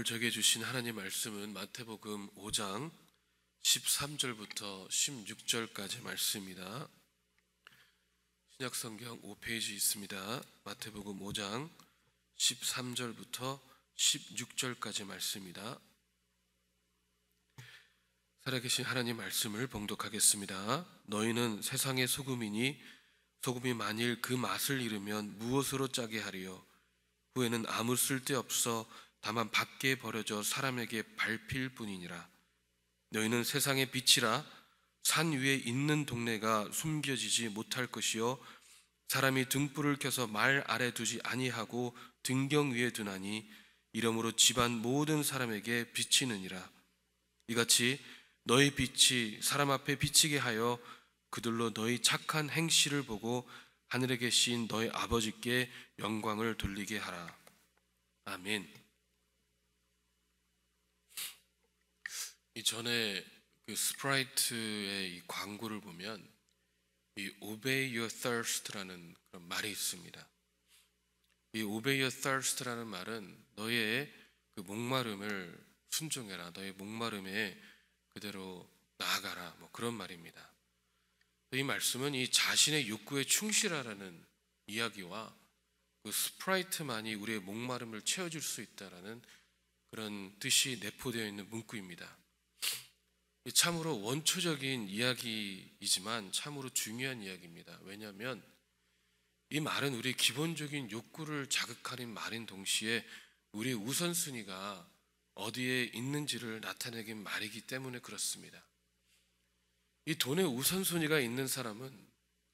오늘 저에게 주신 하나님 말씀은 마태복음 5장 13절부터 16절까지 말씀입니다. 신약성경 5페이지 있습니다. 마태복음 5장 13절부터 16절까지 말씀입니다. 살아계신 하나님 말씀을 봉독하겠습니다. 너희는 세상의 소금이니 소금이 만일 그 맛을 잃으면 무엇으로 짜게 하리요? 후에는 아무 쓸데없어 다만 밖에 버려져 사람에게 밟힐 뿐이니라. 너희는 세상의 빛이라. 산 위에 있는 동네가 숨겨지지 못할 것이요 사람이 등불을 켜서 말 아래 두지 아니하고 등경 위에 두나니 이러므로 집안 모든 사람에게 비치느니라. 이같이 너희 빛이 사람 앞에 비치게 하여 그들로 너희 착한 행실을 보고 하늘에 계신 너희 아버지께 영광을 돌리게 하라. 아멘. 이전에 그 스프라이트의 이 광고를 보면 이 Obey your thirst라는 그런 말이 있습니다. 이 Obey your thirst라는 말은 너의 그 목마름을 순종해라, 너의 목마름에 그대로 나아가라, 뭐 그런 말입니다. 이 말씀은 이 자신의 욕구에 충실하라는 이야기와 그 스프라이트만이 우리의 목마름을 채워줄 수 있다라는 그런 뜻이 내포되어 있는 문구입니다. 참으로 원초적인 이야기이지만 참으로 중요한 이야기입니다. 왜냐하면 이 말은 우리의 기본적인 욕구를 자극하는 말인 동시에 우리의 우선순위가 어디에 있는지를 나타내긴 말이기 때문에 그렇습니다. 이 돈의 우선순위가 있는 사람은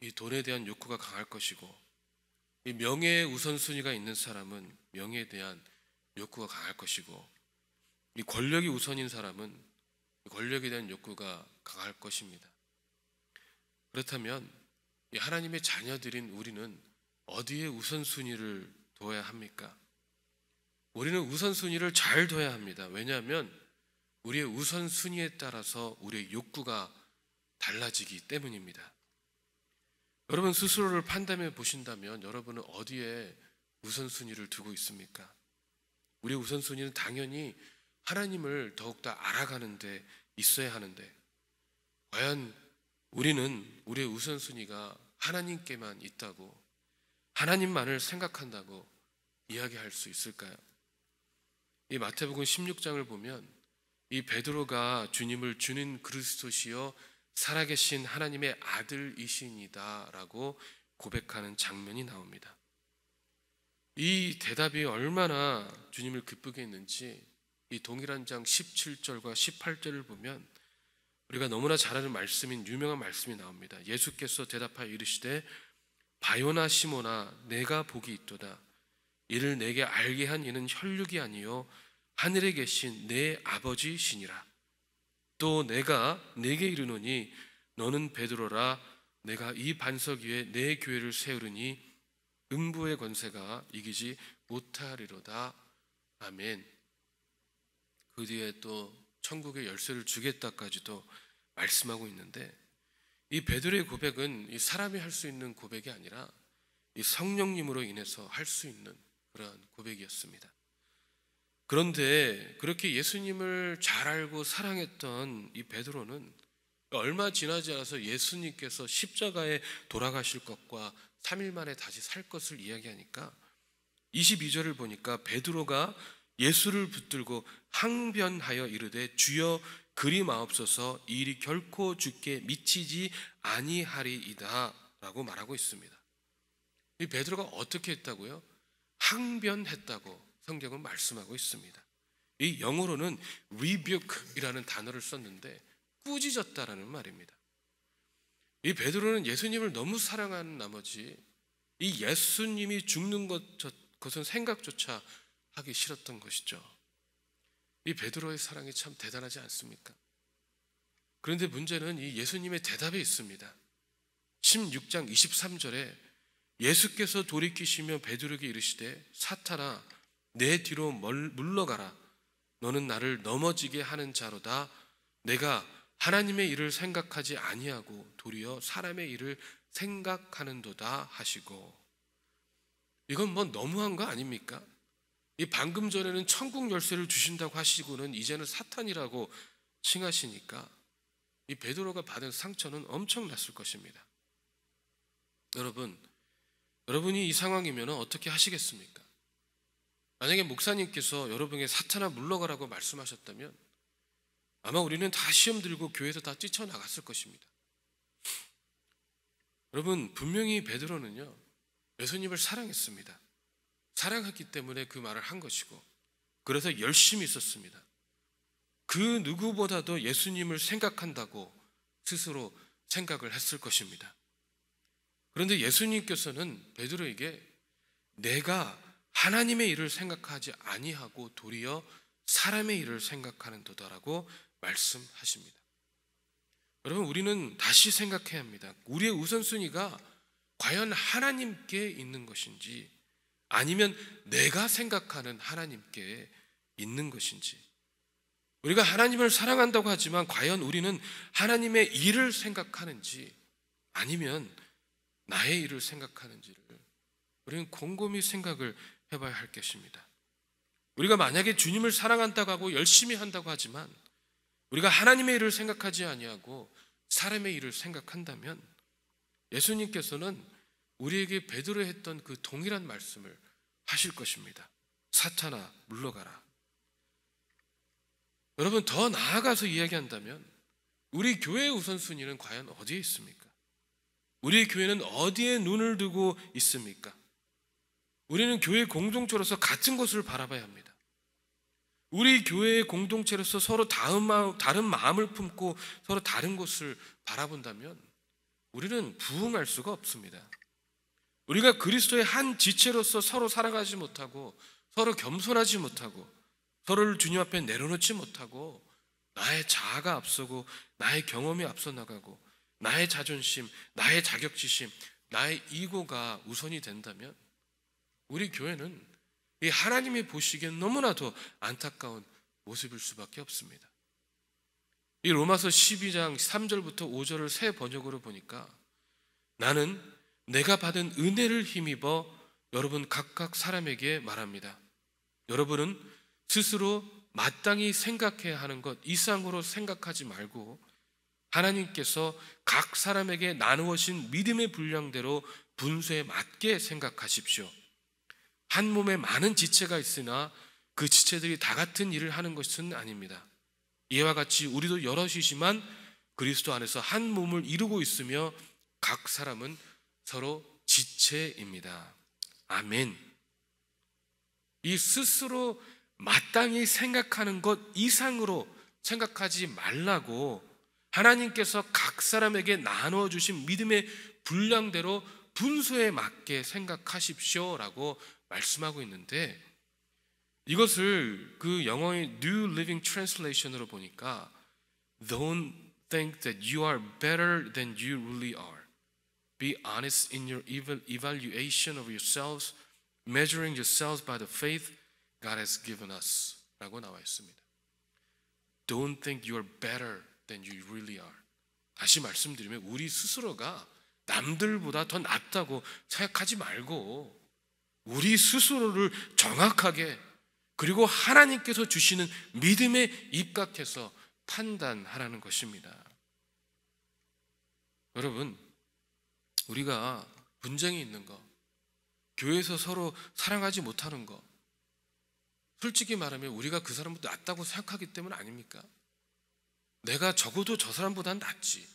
이 돈에 대한 욕구가 강할 것이고, 이 명예의 우선순위가 있는 사람은 명예에 대한 욕구가 강할 것이고, 이 권력이 우선인 사람은 권력에 대한 욕구가 강할 것입니다. 그렇다면 이 하나님의 자녀들인 우리는 어디에 우선순위를 둬야 합니까? 우리는 우선순위를 잘 둬야 합니다. 왜냐하면 우리의 우선순위에 따라서 우리의 욕구가 달라지기 때문입니다. 여러분 스스로를 판단해 보신다면 여러분은 어디에 우선순위를 두고 있습니까? 우리의 우선순위는 당연히 하나님을 더욱더 알아가는 데 있어야 하는데, 과연 우리는 우리의 우선순위가 하나님께만 있다고, 하나님만을 생각한다고 이야기할 수 있을까요? 이 마태복음 16장을 보면 이 베드로가 주님을 주는 그리스도시요 살아계신 하나님의 아들이시니다 라고 고백하는 장면이 나옵니다. 이 대답이 얼마나 주님을 기쁘게 했는지 이 동일한 장 17절과 18절을 보면 우리가 너무나 잘 아는 말씀인 유명한 말씀이 나옵니다. 예수께서 대답하여 이르시되 바요나 시모나 내가 복이 있도다. 이를 내게 알게 한 이는 혈육이 아니요 하늘에 계신 내 아버지시니라. 또 내가 내게 이르노니 너는 베드로라. 내가 이 반석 위에 내 교회를 세우리니 음부의 권세가 이기지 못하리로다. 아멘. 그 뒤에 또 천국의 열쇠를 주겠다까지도 말씀하고 있는데, 이 베드로의 고백은 이 사람이 할 수 있는 고백이 아니라 이 성령님으로 인해서 할 수 있는 그러한 고백이었습니다. 그런데 그렇게 예수님을 잘 알고 사랑했던 이 베드로는 얼마 지나지 않아서 예수님께서 십자가에 돌아가실 것과 3일 만에 다시 살 것을 이야기하니까 22절을 보니까 베드로가 예수를 붙들고 항변하여 이르되 주여 그리 마옵소서, 이 일이 결코 주께 미치지 아니하리이다 라고 말하고 있습니다. 이 베드로가 어떻게 했다고요? 항변했다고 성경은 말씀하고 있습니다. 이 영어로는 rebuke이라는 단어를 썼는데 꾸짖었다라는 말입니다. 이 베드로는 예수님을 너무 사랑하는 나머지 이 예수님이 죽는 것은 생각조차 하기 싫었던 것이죠. 이 베드로의 사랑이 참 대단하지 않습니까? 그런데 문제는 이 예수님의 대답에 있습니다. 16장 23절에 예수께서 돌이키시며 베드로에게 이르시되 사탄아 내 뒤로 물러가라. 너는 나를 넘어지게 하는 자로다. 내가 하나님의 일을 생각하지 아니하고 도리어 사람의 일을 생각하는도다 하시고. 이건 뭐 너무한 거 아닙니까? 이 방금 전에는 천국 열쇠를 주신다고 하시고는 이제는 사탄이라고 칭하시니까 이 베드로가 받은 상처는 엄청났을 것입니다. 여러분이 이 상황이면 어떻게 하시겠습니까? 만약에 목사님께서 여러분에게 사탄아 물러가라고 말씀하셨다면 아마 우리는 다 시험 들고 교회에서 다 뛰쳐나갔을 것입니다. 여러분, 분명히 베드로는요 예수님을 사랑했습니다. 사랑했기 때문에 그 말을 한 것이고, 그래서 열심히 있었습니다. 그 누구보다도 예수님을 생각한다고 스스로 생각을 했을 것입니다. 그런데 예수님께서는 베드로에게 내가 하나님의 일을 생각하지 아니하고 도리어 사람의 일을 생각하는 도다라고 말씀하십니다. 여러분, 우리는 다시 생각해야 합니다. 우리의 우선순위가 과연 하나님께 있는 것인지 아니면 내가 생각하는 하나님께 있는 것인지. 우리가 하나님을 사랑한다고 하지만 과연 우리는 하나님의 일을 생각하는지 아니면 나의 일을 생각하는지를 우리는 곰곰이 생각을 해봐야 할 것입니다. 우리가 만약에 주님을 사랑한다고 하고 열심히 한다고 하지만 우리가 하나님의 일을 생각하지 아니하고 사람의 일을 생각한다면 예수님께서는 우리에게 베드로 했던 그 동일한 말씀을 하실 것입니다. 사탄아 물러가라. 여러분, 더 나아가서 이야기한다면 우리 교회의 우선순위는 과연 어디에 있습니까? 우리 교회는 어디에 눈을 두고 있습니까? 우리는 교회 공동체로서 같은 것을 바라봐야 합니다. 우리 교회의 공동체로서 서로 다른 마음을 품고 서로 다른 것을 바라본다면 우리는 부흥할 수가 없습니다. 우리가 그리스도의 한 지체로서 서로 살아가지 못하고 서로 겸손하지 못하고 서로를 주님 앞에 내려놓지 못하고 나의 자아가 앞서고 나의 경험이 앞서 나가고 나의 자존심, 나의 자격지심, 나의 이고가 우선이 된다면 우리 교회는 이 하나님이 보시기엔 너무나도 안타까운 모습일 수밖에 없습니다. 이 로마서 12장 3절부터 5절을 새 번역으로 보니까 나는 내가 받은 은혜를 힘입어 여러분 각각 사람에게 말합니다. 여러분은 스스로 마땅히 생각해야 하는 것 이상으로 생각하지 말고 하나님께서 각 사람에게 나누어진 믿음의 분량대로 분수에 맞게 생각하십시오. 한 몸에 많은 지체가 있으나 그 지체들이 다 같은 일을 하는 것은 아닙니다. 이와 같이 우리도 여럿이지만 그리스도 안에서 한 몸을 이루고 있으며 각 사람은 서로 지체입니다. 아멘. 이 스스로 마땅히 생각하는 것 이상으로 생각하지 말라고 하나님께서 각 사람에게 나누어 주신 믿음의 분량대로 분수에 맞게 생각하십시오라고 말씀하고 있는데, 이것을 그 영어의 New Living Translation으로 보니까 Don't think that you are better than you really are. Be honest in your evaluation of yourselves, measuring yourselves by the faith God has given us 라고 나와 있습니다. Don't think you are better than you really are. 다시 말씀드리면 우리 스스로가 남들보다 더 낫다고 생각하지 말고 우리 스스로를 정확하게 그리고 하나님께서 주시는 믿음에 입각해서 판단하라는 것입니다. 여러분, 우리가 분쟁이 있는 거, 교회에서 서로 사랑하지 못하는 거, 솔직히 말하면 우리가 그 사람보다 낫다고 생각하기 때문 아닙니까? 내가 적어도 저 사람보다는 낫지.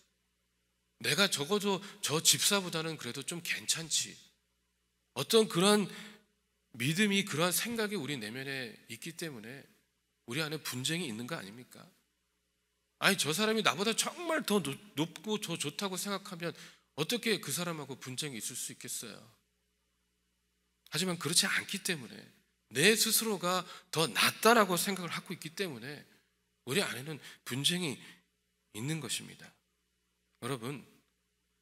내가 적어도 저 집사보다는 그래도 좀 괜찮지. 어떤 그런 믿음이, 그러한 생각이 우리 내면에 있기 때문에 우리 안에 분쟁이 있는 거 아닙니까? 아니, 저 사람이 나보다 정말 더 높고 더 좋다고 생각하면 어떻게 그 사람하고 분쟁이 있을 수 있겠어요? 하지만 그렇지 않기 때문에 내 스스로가 더 낫다라고 생각을 하고 있기 때문에 우리 안에는 분쟁이 있는 것입니다. 여러분,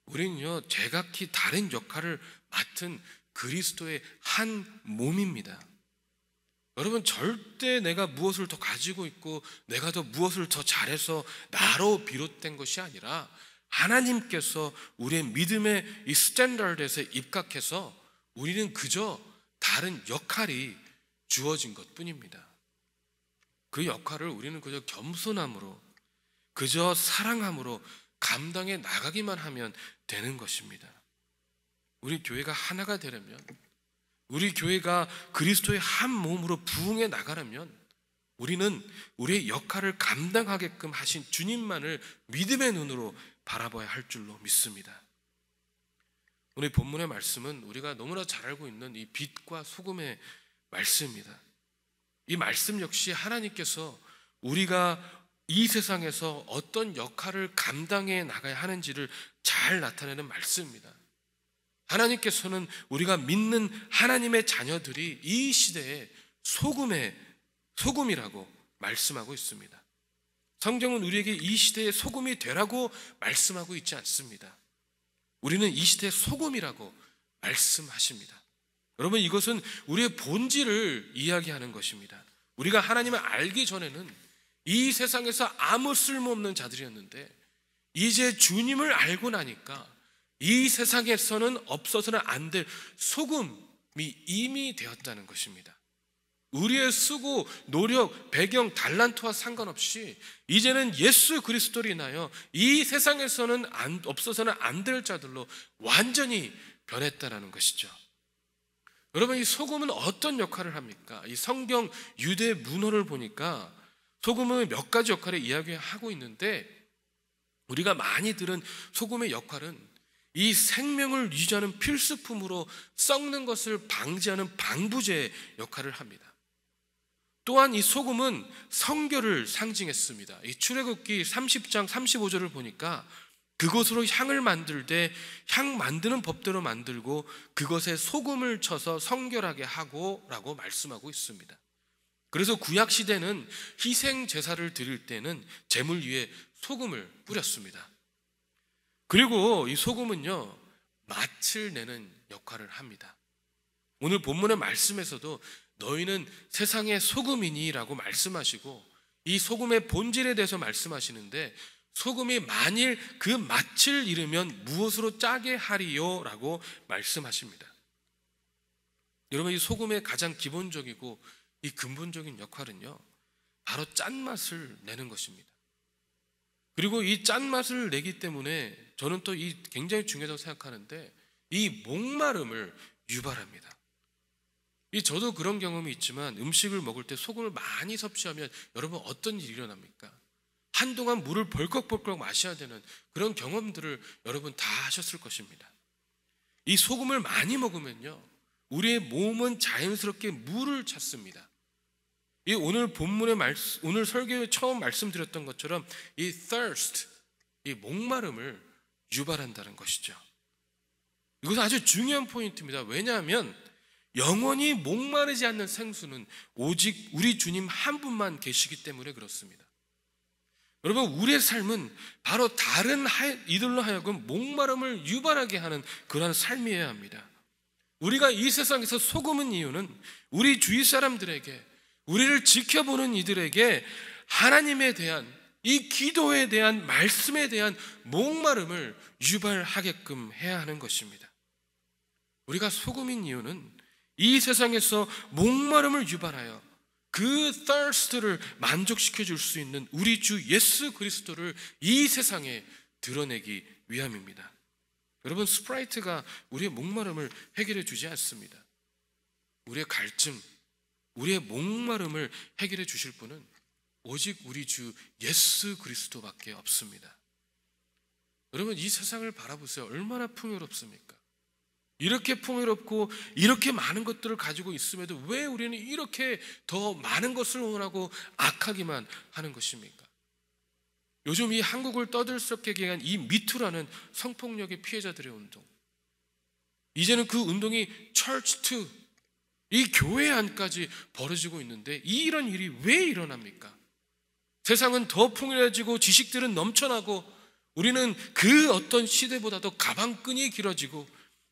우리는요 제각기 다른 역할을 맡은 그리스도의 한 몸입니다. 여러분, 절대 내가 무엇을 더 가지고 있고 내가 더 무엇을 더 잘해서 나로 비롯된 것이 아니라 하나님께서 우리의 믿음의 이 스탠다드에서 입각해서 우리는 그저 다른 역할이 주어진 것뿐입니다. 그 역할을 우리는 그저 겸손함으로, 그저 사랑함으로 감당해 나가기만 하면 되는 것입니다. 우리 교회가 하나가 되려면, 우리 교회가 그리스도의 한 몸으로 부흥해 나가려면 우리는 우리의 역할을 감당하게끔 하신 주님만을 믿음의 눈으로 바라봐야 할 줄로 믿습니다. 오늘 본문의 말씀은 우리가 너무나 잘 알고 있는 이 빛과 소금의 말씀입니다. 이 말씀 역시 하나님께서 우리가 이 세상에서 어떤 역할을 감당해 나가야 하는지를 잘 나타내는 말씀입니다. 하나님께서는 우리가 믿는 하나님의 자녀들이 이 시대에 소금이라고 말씀하고 있습니다. 성경은 우리에게 이 시대의 소금이 되라고 말씀하고 있지 않습니다. 우리는 이 시대의 소금이라고 말씀하십니다. 여러분, 이것은 우리의 본질을 이야기하는 것입니다. 우리가 하나님을 알기 전에는 이 세상에서 아무 쓸모없는 자들이었는데 이제 주님을 알고 나니까 이 세상에서는 없어서는 안 될 소금이 이미 되었다는 것입니다. 우리의 수고, 노력, 배경, 달란트와 상관없이 이제는 예수 그리스도로 인하여 이 세상에서는 없어서는 안 될 자들로 완전히 변했다는 것이죠. 여러분, 이 소금은 어떤 역할을 합니까? 이 성경 유대 문헌을 보니까 소금은 몇 가지 역할을 이야기하고 있는데, 우리가 많이 들은 소금의 역할은 이 생명을 유지하는 필수품으로 썩는 것을 방지하는 방부제 역할을 합니다. 또한 이 소금은 성결을 상징했습니다. 이 출애굽기 30장 35절을 보니까 그것으로 향을 만들 향 만드는 법대로 만들고 그것에 소금을 쳐서 성결하게 하고 라고 말씀하고 있습니다. 그래서 구약 시대는 희생 제사를 드릴 때는 제물 위에 소금을 뿌렸습니다. 그리고 이 소금은요, 맛을 내는 역할을 합니다. 오늘 본문의 말씀에서도 너희는 세상의 소금이니 라고 말씀하시고 이 소금의 본질에 대해서 말씀하시는데, 소금이 만일 그 맛을 잃으면 무엇으로 짜게 하리요? 라고 말씀하십니다. 여러분, 이 소금의 가장 기본적이고 이 근본적인 역할은요, 바로 짠맛을 내는 것입니다. 그리고 이 짠맛을 내기 때문에 저는 또 이 굉장히 중요하다고 생각하는데, 이 목마름을 유발합니다. 저도 그런 경험이 있지만 음식을 먹을 때 소금을 많이 섭취하면 여러분 어떤 일이 일어납니까? 한동안 물을 벌컥벌컥 마셔야 되는 그런 경험들을 여러분 다 하셨을 것입니다. 이 소금을 많이 먹으면요, 우리의 몸은 자연스럽게 물을 찾습니다. 이 오늘 본문의 오늘 설교에 처음 말씀드렸던 것처럼 이 thirst, 이 목마름을 유발한다는 것이죠. 이것은 아주 중요한 포인트입니다. 왜냐하면 영원히 목마르지 않는 생수는 오직 우리 주님 한 분만 계시기 때문에 그렇습니다. 여러분, 우리의 삶은 바로 다른 이들로 하여금 목마름을 유발하게 하는 그러한 삶이어야 합니다. 우리가 이 세상에서 소금은 이유는 우리 주위 사람들에게, 우리를 지켜보는 이들에게 하나님에 대한, 이 기도에 대한, 말씀에 대한 목마름을 유발하게끔 해야 하는 것입니다. 우리가 소금인 이유는 이 세상에서 목마름을 유발하여 그 thirst를 만족시켜 줄 수 있는 우리 주 예수 그리스도를 이 세상에 드러내기 위함입니다. 여러분, 스프라이트가 우리의 목마름을 해결해 주지 않습니다. 우리의 갈증, 우리의 목마름을 해결해 주실 분은 오직 우리 주 예수 그리스도밖에 없습니다. 여러분, 이 세상을 바라보세요. 얼마나 풍요롭습니까? 이렇게 풍요롭고 이렇게 많은 것들을 가지고 있음에도 왜 우리는 이렇게 더 많은 것을 원하고 악하기만 하는 것입니까? 요즘 이 한국을 떠들썩하게 한 이 미투라는 성폭력의 피해자들의 운동, 이제는 그 운동이 Church to, 이 교회 안까지 벌어지고 있는데 이런 일이 왜 일어납니까? 세상은 더 풍요해지고 지식들은 넘쳐나고 우리는 그 어떤 시대보다도 가방끈이 길어지고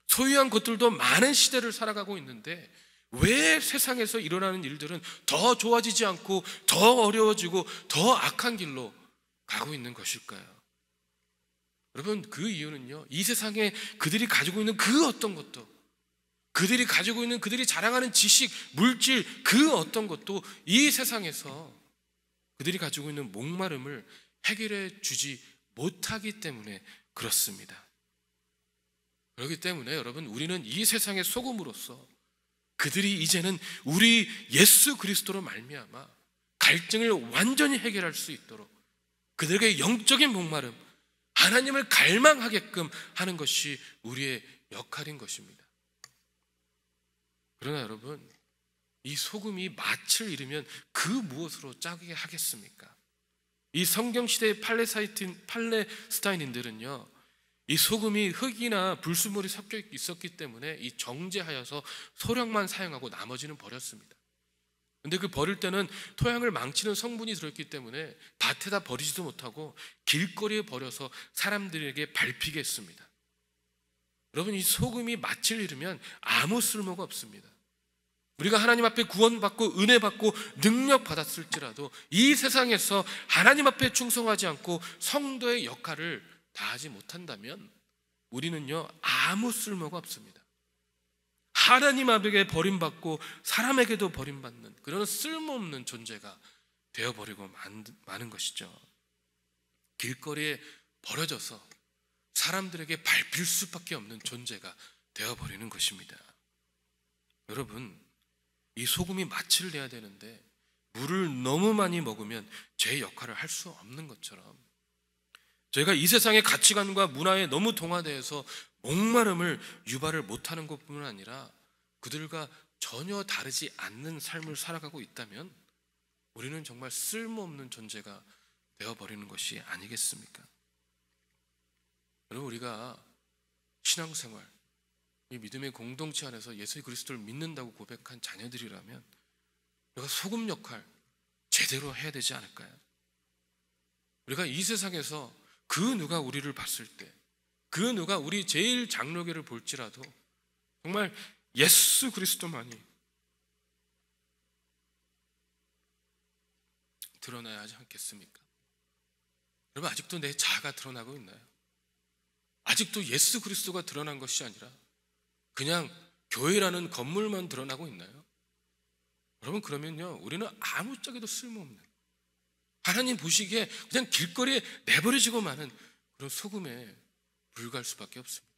소유한 것들도 많은 시대를 살아가고 있는데 왜 세상에서 일어나는 일들은 더 좋아지지 않고 더 어려워지고 더 악한 길로 가고 있는 것일까요? 여러분, 그 이유는요, 이 세상에 그들이 가지고 있는 그 어떤 것도 그들이 가지고 있는, 그들이 자랑하는 지식, 물질, 그 어떤 것도 이 세상에서 그들이 가지고 있는 목마름을 해결해 주지 못하기 때문에 그렇습니다. 그렇기 때문에 여러분, 우리는 이 세상의 소금으로서 그들이 이제는 우리 예수 그리스도로 말미암아 갈증을 완전히 해결할 수 있도록 그들에게 영적인 목마름, 하나님을 갈망하게끔 하는 것이 우리의 역할인 것입니다. 그러나 여러분, 이 소금이 맛을 잃으면 그 무엇으로 짜게 하겠습니까? 이 성경시대의 팔레스타인인들은요, 이 소금이 흙이나 불순물이 섞여 있었기 때문에 이 정제하여서 소량만 사용하고 나머지는 버렸습니다. 근데 그 버릴 때는 토양을 망치는 성분이 들어있기 때문에 밭에다 버리지도 못하고 길거리에 버려서 사람들에게 밟히게 했습니다. 여러분, 이 소금이 맛을 잃으면 아무 쓸모가 없습니다. 우리가 하나님 앞에 구원받고 은혜받고 능력받았을지라도 이 세상에서 하나님 앞에 충성하지 않고 성도의 역할을 다하지 못한다면 우리는요, 아무 쓸모가 없습니다. 하나님 앞에 버림받고 사람에게도 버림받는 그런 쓸모없는 존재가 되어버리고 마는 것이죠. 길거리에 버려져서 사람들에게 밟힐 수밖에 없는 존재가 되어버리는 것입니다. 여러분, 이 소금이 맛을 내야 되는데 물을 너무 많이 먹으면 제 역할을 할 수 없는 것처럼 저희가 이 세상의 가치관과 문화에 너무 동화되어서 목마름을 유발을 못하는 것뿐만 아니라 그들과 전혀 다르지 않는 삶을 살아가고 있다면 우리는 정말 쓸모없는 존재가 되어버리는 것이 아니겠습니까? 여러분, 우리가 신앙생활, 이 믿음의 공동체 안에서 예수 그리스도를 믿는다고 고백한 자녀들이라면 우리가 소금 역할 제대로 해야 되지 않을까요? 우리가 이 세상에서 그 누가 우리를 봤을 때, 그 누가 우리 제일 장로교를 볼지라도 정말 예수 그리스도만이 드러나야 하지 않겠습니까? 여러분, 아직도 내 자아가 드러나고 있나요? 아직도 예수 그리스도가 드러난 것이 아니라 그냥 교회라는 건물만 드러나고 있나요? 여러분, 그러면요, 우리는 아무짝에도 쓸모없는, 하나님 보시기에 그냥 길거리에 내버려지고 마는 그런 소금에 불과할 수밖에 없습니다.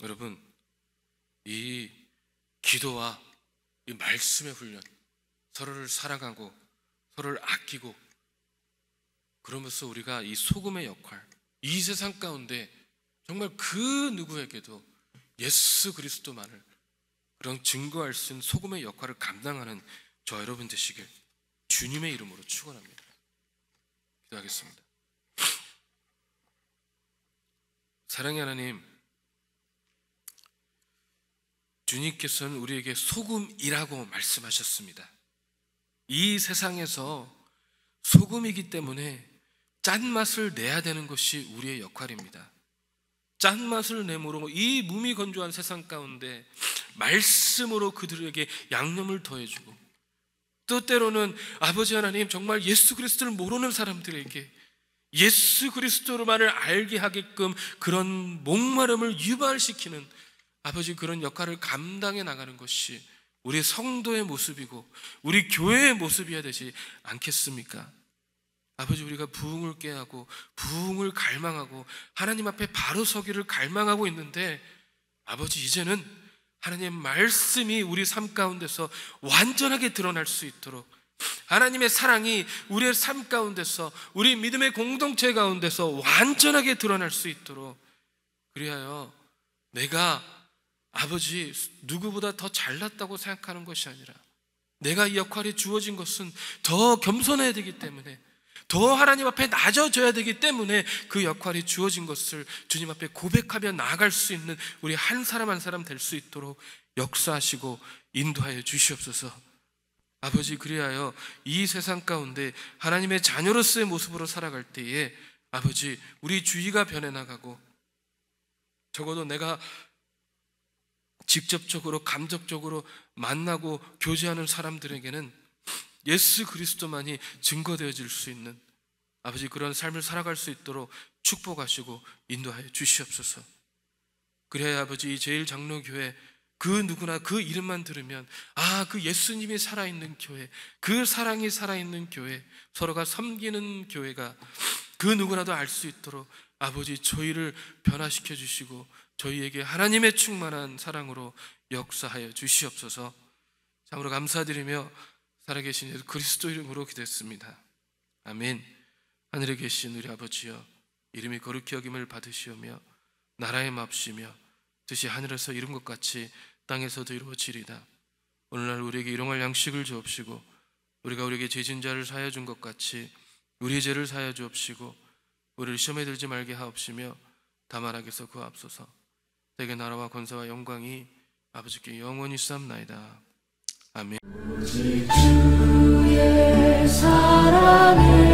여러분, 이 기도와 이 말씀의 훈련, 서로를 사랑하고 서로를 아끼고 그러면서 우리가 이 소금의 역할, 이 세상 가운데 정말 그 누구에게도 예수 그리스도만을 그런 증거할 수 있는 소금의 역할을 감당하는 저 여러분 되시길 주님의 이름으로 축원합니다. 기도하겠습니다. 사랑의 하나님, 주님께서는 우리에게 소금이라고 말씀하셨습니다. 이 세상에서 소금이기 때문에 짠맛을 내야 되는 것이 우리의 역할입니다. 짠맛을 내므로 이 무미건조한 세상 가운데 말씀으로 그들에게 양념을 더해주고, 또 때로는 아버지 하나님, 정말 예수 그리스도를 모르는 사람들에게 예수 그리스도로만을 알게 하게끔 그런 목마름을 유발시키는 아버지, 그런 역할을 감당해 나가는 것이 우리 성도의 모습이고 우리 교회의 모습이어야 되지 않겠습니까? 아버지, 우리가 부흥을 꾀하고 부흥을 갈망하고 하나님 앞에 바로 서기를 갈망하고 있는데 아버지, 이제는 하나님의 말씀이 우리 삶 가운데서 완전하게 드러날 수 있도록, 하나님의 사랑이 우리의 삶 가운데서, 우리 믿음의 공동체 가운데서 완전하게 드러날 수 있도록, 그리하여 내가 아버지 누구보다 더 잘났다고 생각하는 것이 아니라 내가 이 역할이 주어진 것은 더 겸손해야 되기 때문에, 더 하나님 앞에 낮아져야 되기 때문에 그 역할이 주어진 것을 주님 앞에 고백하며 나아갈 수 있는 우리 한 사람 한 사람 될 수 있도록 역사하시고 인도하여 주시옵소서. 아버지, 그리하여 이 세상 가운데 하나님의 자녀로서의 모습으로 살아갈 때에 아버지, 우리 주의가 변해나가고, 적어도 내가 직접적으로 감정적으로 만나고 교제하는 사람들에게는 예수 그리스도만이 증거되어질 수 있는 아버지, 그런 삶을 살아갈 수 있도록 축복하시고 인도하여 주시옵소서. 그래야 아버지 이 제일장로교회 그 누구나 그 이름만 들으면 그 예수님이 살아있는 교회, 그 사랑이 살아있는 교회, 서로가 섬기는 교회가 그 누구나도 알 수 있도록 아버지 저희를 변화시켜 주시고 저희에게 하나님의 충만한 사랑으로 역사하여 주시옵소서. 참으로 감사드리며 살아계신 예수 그리스도 이름으로 기도했습니다. 아멘. 하늘에 계신 우리 아버지여, 이름이 거룩히 여김을 받으시오며 나라의 맙시며 뜻이 하늘에서 이룬 것 같이 땅에서도 이루어지리다. 오늘날 우리에게 일용할 양식을 주옵시고 우리가 우리에게 죄진 자를 사하여 준 것 같이 우리의 죄를 사하여 주옵시고 우리를 시험에 들지 말게 하옵시며 다만 악에서 구하옵소서. 내게 나라와 권세와 영광이 아버지께 영원히 쌓옵나이다. 아멘. 오직 주의 사랑을